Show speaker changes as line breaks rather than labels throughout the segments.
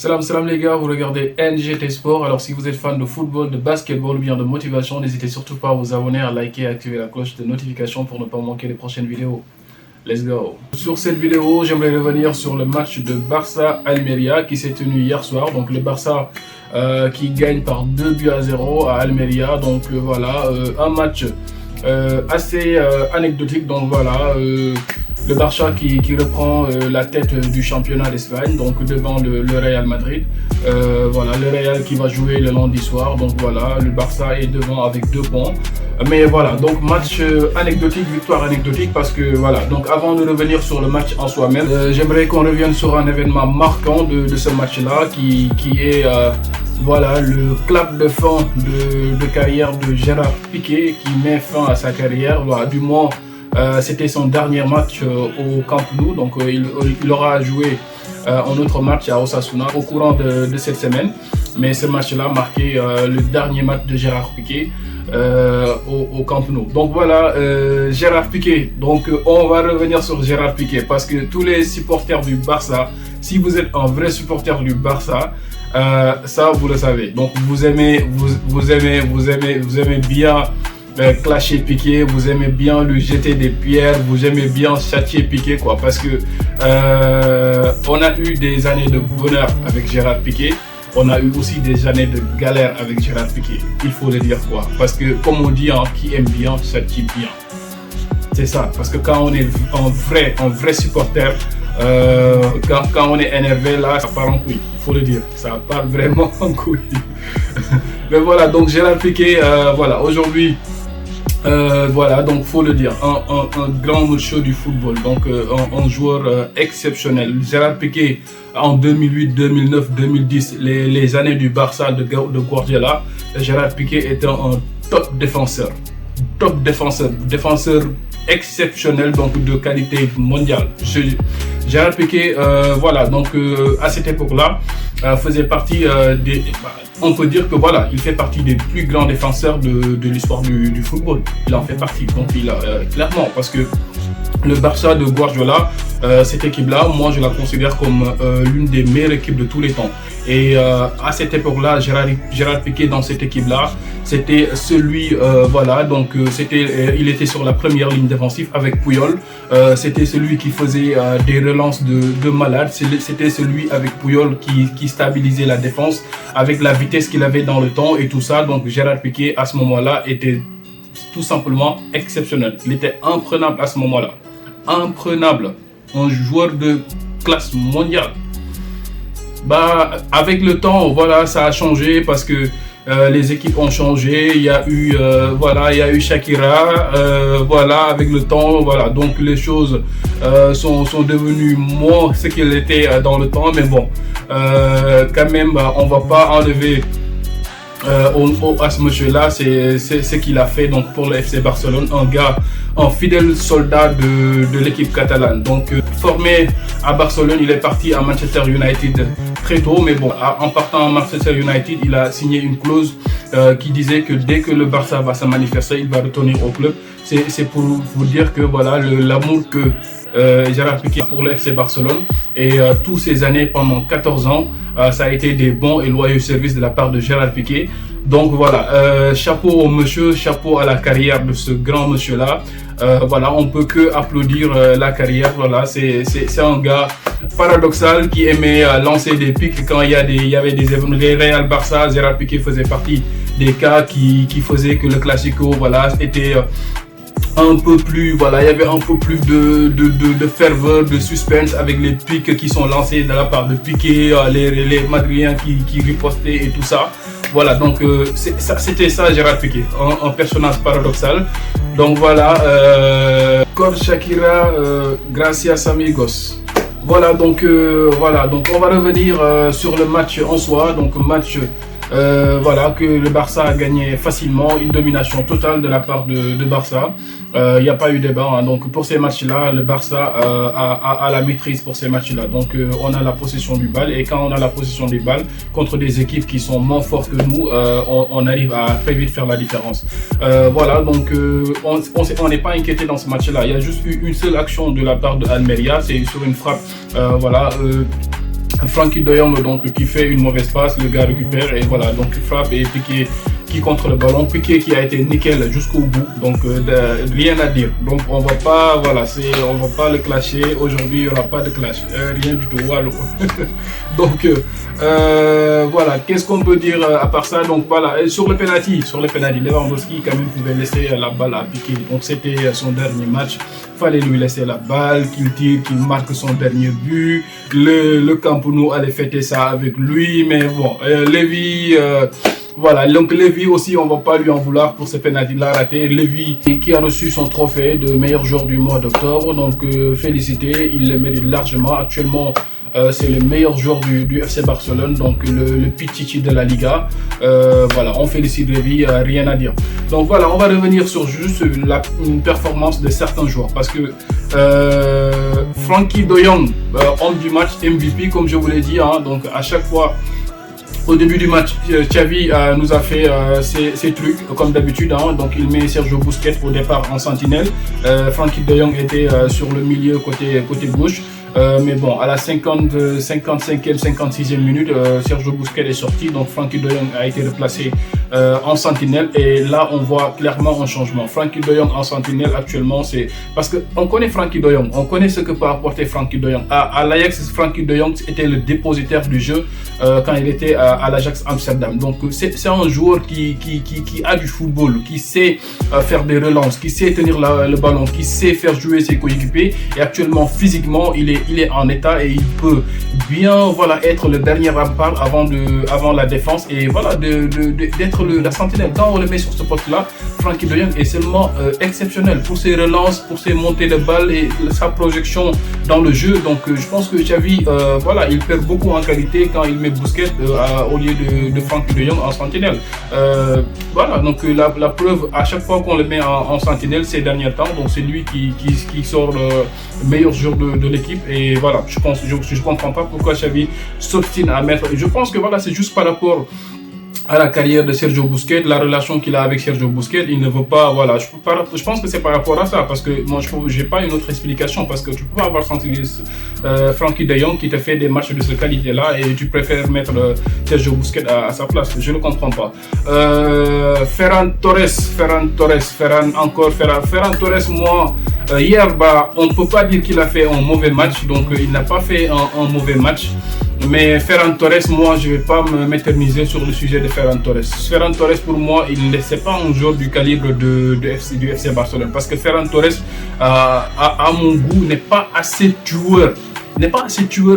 Salam les gars, vous regardez NGT Sport. Alors si vous êtes fan de football, de basketball ou bien de motivation, n'hésitez surtout pas à vous abonner, à liker et à activer la cloche de notification pour ne pas manquer les prochaines vidéos. Let's go. Sur cette vidéo, j'aimerais revenir sur le match de Barça-Almeria qui s'est tenu hier soir. Donc le Barça qui gagne par 2-0 à Almeria. Donc voilà, un match assez anecdotique. Donc voilà, le Barça qui reprend la tête du championnat d'Espagne, donc devant le Real Madrid. Voilà, le Real qui va jouer le lundi soir. Donc voilà, le Barça est devant avec 2 points. Mais voilà, donc match anecdotique, victoire anecdotique parce que voilà. Donc avant de revenir sur le match en soi-même, j'aimerais qu'on revienne sur un événement marquant de ce match-là qui est voilà, le clap de fin de carrière de Gérard Piqué qui met fin à sa carrière. Voilà, du moins, c'était son dernier match au Camp Nou. Donc il aura joué un autre match à Osasuna au courant de cette semaine. Mais ce match-là marquait le dernier match de Gérard Piqué au Camp Nou. Donc voilà, Gérard Piqué. Donc on va revenir sur Gérard Piqué parce que tous les supporters du Barça, si vous êtes un vrai supporter du Barça, ça vous le savez. Donc vous aimez bien clasher Piqué, vous aimez bien lui jeter des pierres, vous aimez bien châtier Piqué quoi, parce que on a eu des années de bonheur avec Gérard Piqué, on a eu aussi des années de galère avec Gérard Piqué, il faut le dire quoi, parce que comme on dit, hein, qui aime bien châtie bien. C'est ça, parce que quand on est un vrai supporter, quand on est énervé là, ça part en couille, il faut le dire, ça part vraiment en couille. Mais voilà, donc Gérard Piqué, voilà, aujourd'hui, voilà, donc faut le dire, un grand monsieur du football, donc un joueur exceptionnel. Gérard Piqué en 2008, 2009, 2010, les années du Barça de Guardiola, Gérard Piqué était un top défenseur, défenseur exceptionnel, donc de qualité mondiale. Gérard Piqué, voilà, donc à cette époque-là, faisait partie des... on peut dire que voilà, il fait partie des plus grands défenseurs de l'histoire du football. Il en fait partie, donc clairement, parce que le Barça de Guardiola, cette équipe-là, moi je la considère comme l'une des meilleures équipes de tous les temps. Et à cette époque-là, Gérard Piqué dans cette équipe-là, c'était celui, voilà, donc il était sur la première ligne défensive avec Puyol. C'était celui qui faisait des relances de malade. C'était celui avec Puyol qui stabilisait la défense avec la vitesse qu'il avait dans le temps et tout ça. Donc Gérard Piqué à ce moment-là était tout simplement exceptionnel. Il était imprenable à ce moment-là. Imprenable. Un joueur de classe mondiale. Bah, avec le temps, voilà, ça a changé parce que les équipes ont changé. Il y a eu, voilà, il y a eu Shakira. Voilà, avec le temps, voilà, donc les choses sont devenues moins ce qu'elles étaient dans le temps. Mais bon, quand même, on va pas enlever à ce monsieur-là, c'est ce qu'il a fait donc pour le FC Barcelone, un fidèle soldat de l'équipe catalane. Donc formé à Barcelone, il est parti à Manchester United très tôt, mais bon, en partant à Manchester United, il a signé une clause qui disait que dès que le Barça va se manifester, il va retourner au club. C'est pour vous dire que voilà l'amour que Gérard Piqué pour le FC Barcelone, et tous ces années, pendant 14 ans, ça a été des bons et loyaux services de la part de Gérard Piqué. Donc voilà, chapeau au monsieur, chapeau à la carrière de ce grand monsieur là. Voilà, on peut que applaudir la carrière. Voilà, c'est un gars paradoxal qui aimait lancer des pics quand il y avait des événements. Les Real Barça, Gérard Piqué faisait partie des cas qui faisaient que le Classico, voilà, était un peu plus, voilà, il y avait un peu plus de ferveur, de suspense avec les pics qui sont lancés de la part de Piqué, les Madriens qui ripostaient et tout ça. Voilà, donc c'était ça Gérard Piqué, un personnage paradoxal. Donc voilà, Cor Shakira, gracias amigos. Voilà, donc on va revenir sur le match en soi. Donc match voilà, que le Barça a gagné facilement, une domination totale de la part de Barça. Il n'y a pas eu débat, hein. Donc pour ces matchs-là, le Barça a la maîtrise pour ces matchs-là. Donc on a la possession du bal, et quand on a la possession des balles contre des équipes qui sont moins fortes que nous, on arrive à très vite faire la différence. Voilà, donc on n'est pas inquiété dans ce match-là. Il y a juste eu une seule action de la part de Almeria, c'est sur une frappe, voilà. Frenkie de Jong donc qui fait une mauvaise passe, le gars récupère et voilà, donc frappe et Piqué qui contre le ballon, Piqué qui a été nickel jusqu'au bout, donc rien à dire. Donc on va pas, voilà, on va pas le clasher aujourd'hui, il y aura pas de clash, rien du tout. Voilà. Donc voilà, qu'est-ce qu'on peut dire à part ça? Donc voilà, et sur le penalty, Lewandowski quand même pouvait laisser la balle à Piqué. Donc c'était son dernier match, fallait lui laisser la balle, qu'il tire, qu'il marque son dernier but. Le Camp Nou allait fêter ça avec lui, mais bon, Lévy. Voilà, donc Lévy aussi, on va pas lui en vouloir pour ce penalty-là raté. Lévy qui a reçu son trophée de meilleur joueur du mois d'octobre, donc félicité, il le mérite largement. Actuellement, c'est le meilleur joueur du FC Barcelone, donc le Pichichi de la Liga. Voilà, on félicite Lévy, rien à dire. Donc voilà, on va revenir sur juste une performance de certains joueurs, parce que Frenkie de Jong, homme du match, MVP, comme je vous l'ai dit, hein, donc à chaque fois. Au début du match, Xavi nous a fait ses trucs comme d'habitude, hein, donc il met Sergio Busquets au départ en sentinelle. Frenkie de Jong était sur le milieu côté gauche. Mais bon, à la 55e, 56e minute, Sergio Busquets est sorti, donc Frenkie de Jong a été replacé en sentinelle et là on voit clairement un changement. Frenkie de Jong en sentinelle actuellement, c'est parce que on connaît Frenkie de Jong, on connaît ce que peut apporter Frenkie de Jong. À l'Ajax, Frenkie de Jong était le dépositaire du jeu quand il était à l'Ajax Amsterdam. Donc c'est un joueur qui a du football, qui sait faire des relances, qui sait tenir le ballon, qui sait faire jouer ses coéquipiers et actuellement physiquement il est en état et il peut bien voilà être le dernier rempart avant la défense et voilà d'être la sentinelle. Quand on le met sur ce poste là, Frenkie de Jong est seulement exceptionnel pour ses relances, pour ses montées de balles et sa projection dans le jeu. Donc je pense que Xavi voilà, il perd beaucoup en qualité quand il met Busquets au lieu de Frenkie de Jong en sentinelle. Voilà, donc la preuve à chaque fois qu'on le met en sentinelle ces derniers temps, donc c'est lui qui sort le meilleur joueur de l'équipe. Et voilà, je comprends pas pourquoi Xavi s'obstine à mettre. Je pense que voilà, c'est juste par rapport à la carrière de Sergio Busquets, la relation qu'il a avec Sergio Busquets, il ne veut pas, voilà, je pense que c'est par rapport à ça, parce que moi je n'ai pas une autre explication, parce que tu peux pas avoir senti Frenkie de Jong qui te fait des matchs de cette qualité-là et tu préfères mettre Sergio Busquets à sa place, je ne comprends pas. Ferran Torres, moi, hier, on ne peut pas dire qu'il a fait un mauvais match, donc il n'a pas fait un mauvais match. Mais Ferran Torres, moi, je ne vais pas m'éterniser sur le sujet de Ferran Torres. Ferran Torres, pour moi, il n'est pas un joueur du calibre du FC Barcelone. Parce que Ferran Torres, à mon goût, n'est pas assez tueur.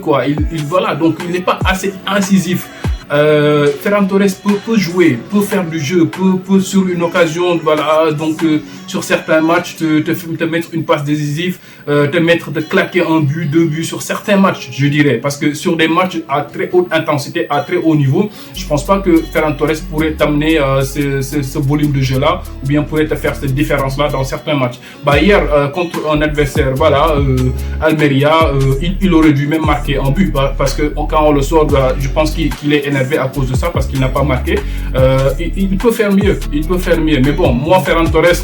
Quoi. Voilà, donc il n'est pas assez incisif. Ferran Torres peut jouer, peut faire du jeu, peut sur une occasion, voilà, donc sur certains matchs te mettre une passe décisive, te claquer un but, 2 buts sur certains matchs, je dirais, parce que sur des matchs à très haute intensité, à très haut niveau, je pense pas que Ferran Torres pourrait t'amener ce volume de jeu là, ou bien pourrait te faire cette différence là dans certains matchs. Hier contre un adversaire, voilà, Almeria, il aurait dû même marquer un but, parce que quand on le sort, je pense qu'il est énervé à cause de ça, parce qu'il n'a pas marqué. Il peut faire mieux, mais bon, moi Ferran Torres,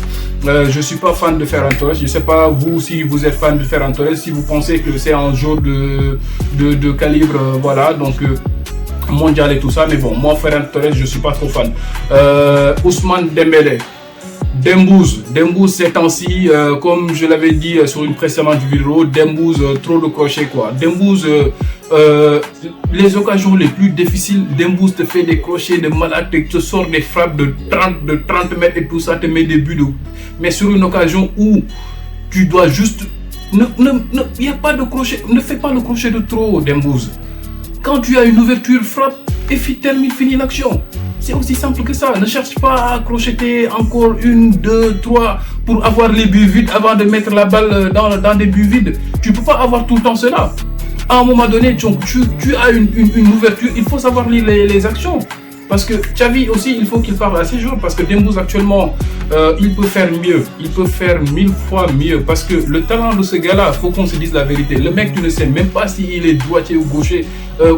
je suis pas fan de Ferran Torres. Je sais pas vous si vous êtes fan de Ferran Torres, si vous pensez que c'est un joueur de calibre, voilà, donc mondial et tout ça, mais bon, moi Ferran Torres, je suis pas trop fan. Ousmane Dembélé, Dembouz ces temps-ci, comme je l'avais dit sur une précédente vidéo, Dembouz trop de crochets quoi. Dembouz, les occasions les plus difficiles, Dembouz te fait des crochets de malade, te sort des frappes de 30 mètres et tout ça, te met des buts mais sur une occasion où tu dois juste, il n'y a pas de crochet, ne fais pas le crochet de trop, Dembouz. Quand tu as une ouverture, frappe et finis l'action. C'est aussi simple que ça. Ne cherche pas à crocheter encore 1, 2, 3 pour avoir les buts vides avant de mettre la balle dans des buts vides. Tu ne peux pas avoir tout le temps cela. À un moment donné, tu as une ouverture, il faut savoir lire les actions. Parce que Xavi aussi, il faut qu'il parle à ses joueurs. Parce que Dembouz actuellement, il peut faire mieux. Il peut faire 1000 fois mieux. Parce que le talent de ce gars-là, il faut qu'on se dise la vérité. Le mec, tu ne sais même pas s'il est droitier ou gaucher.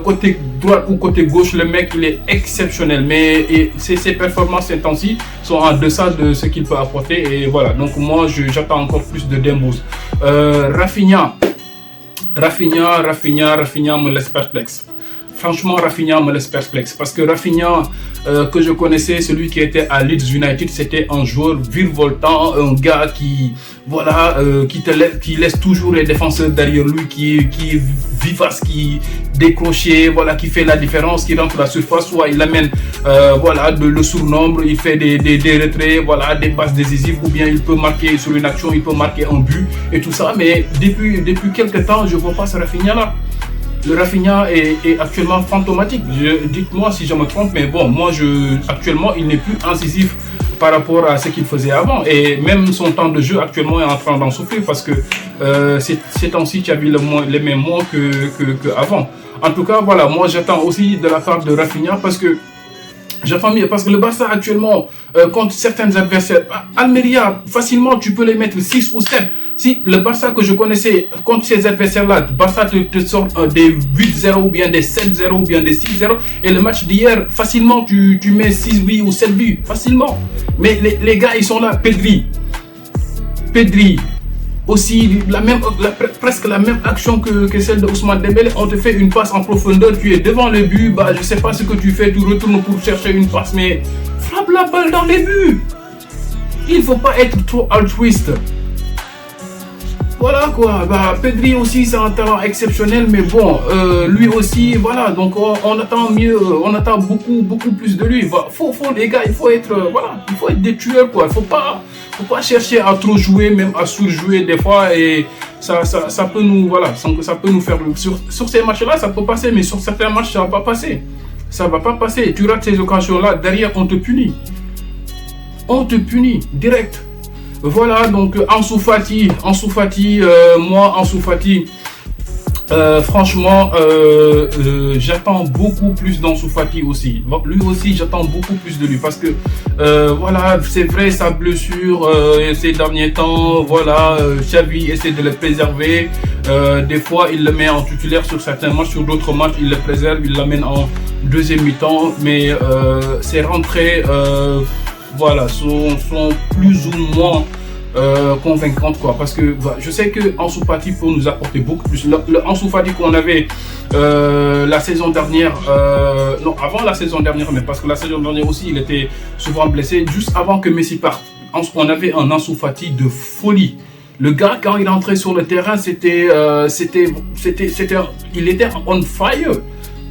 Côté droite ou côté gauche, le mec, il est exceptionnel. Mais ses performances intensives sont en deçà de ce qu'il peut apporter. Et voilà. Donc moi, j'attends encore plus de Dembouz. Rafinha, Rafinha me laisse perplexe. Franchement, Rafinha me laisse perplexe parce que Rafinha, que je connaissais, celui qui était à Leeds United, c'était un joueur virevoltant, un gars qui, voilà, qui laisse toujours les défenseurs derrière lui, qui est vivace, qui décroché, voilà, qui fait la différence, qui rentre la surface, soit il amène, voilà, le surnombre, il fait des retraits, voilà, des passes décisives, ou bien il peut marquer sur une action, il peut marquer un but et tout ça. Mais depuis quelques temps, je vois pas ce Rafinha là. Le Rafinha est actuellement fantomatique. Dites-moi si je me trompe, mais bon, moi, actuellement, il n'est plus incisif par rapport à ce qu'il faisait avant. Et même son temps de jeu actuellement est en train d'en souffrir parce que ces temps-ci, tu as vu les mêmes mots qu'avant. En tout cas, voilà, moi, j'attends aussi de la part de Rafinha parce que j'attends mieux parce que le Barça actuellement, contre certains adversaires, Almeria, facilement, tu peux les mettre 6 ou 7. Si le Barça que je connaissais contre ces adversaires-là, Barça te sort des 8-0 ou bien des 7-0 ou bien des 6-0 et le match d'hier, facilement tu mets 6 buts ou 7 buts, facilement. Mais les gars, ils sont là, Pedri, aussi presque la même action que celle de Ousmane Dembélé. On te fait une passe en profondeur, tu es devant le but, bah je sais pas ce que tu fais, tu retournes pour chercher une passe, mais frappe la balle dans les buts. Il faut pas être trop altruiste. Voilà quoi, bah, Pedri aussi c'est un talent exceptionnel, mais bon, lui aussi, voilà, donc on attend mieux, on attend beaucoup plus de lui. Faut les gars, il faut être, voilà, il faut être des tueurs quoi, faut pas chercher à trop jouer, même à surjouer des fois, et ça peut nous, voilà, ça peut nous faire, sur ces matchs-là, ça peut passer, mais sur certains matchs, ça va pas passer. Ça va pas passer, tu rates ces occasions-là, derrière on te punit direct. Voilà, donc Ansu Fati, moi Ansu Fati, franchement, j'attends beaucoup plus d'Ansu Fati aussi. Lui aussi, j'attends beaucoup plus de lui parce que, voilà, c'est vrai, sa blessure ces derniers temps, voilà, Xavi essaie de le préserver. Des fois, il le met en titulaire sur certains matchs, sur d'autres matchs, il le préserve, il l'amène en deuxième mi-temps, mais ses rentrées, voilà, sont plus ou moins convaincantes quoi, parce que je sais que Ansu Fati peut nous apporter beaucoup plus. Le Ansu Fati qu'on avait la saison dernière, non avant la saison dernière, mais parce que la saison dernière aussi il était souvent blessé, juste avant que Messi parte, on avait un Ansu Fati de folie. Le gars, quand il entrait sur le terrain, il était on fire.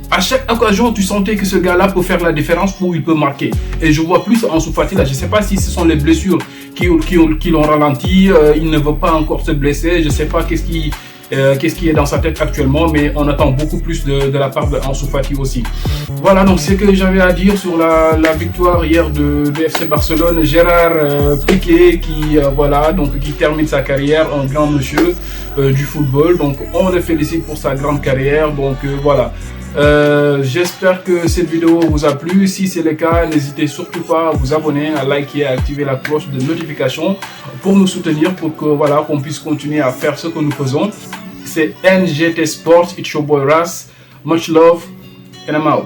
À chaque occasion, tu sentais que ce gars-là peut faire la différence, il peut marquer. Et je vois plus Ansu Fati là. Je ne sais pas si ce sont les blessures qui l'ont ralenti. Il ne veut pas encore se blesser. Je ne sais pas qu'est-ce qui est dans sa tête actuellement, mais on attend beaucoup plus de la part de Ansu Fati aussi. Voilà, donc c'est ce que j'avais à dire sur la victoire hier de FC Barcelone. Gérard Piqué qui termine sa carrière, un grand monsieur du football. Donc on le félicite pour sa grande carrière. Donc voilà. J'espère que cette vidéo vous a plu. Si c'est le cas, n'hésitez surtout pas à vous abonner, à liker, à activer la cloche de notification pour nous soutenir, pour que voilà, qu'on puisse continuer à faire ce que nous faisons. C'est NGT Sports, it's your boy Ras. Much love and I'm out.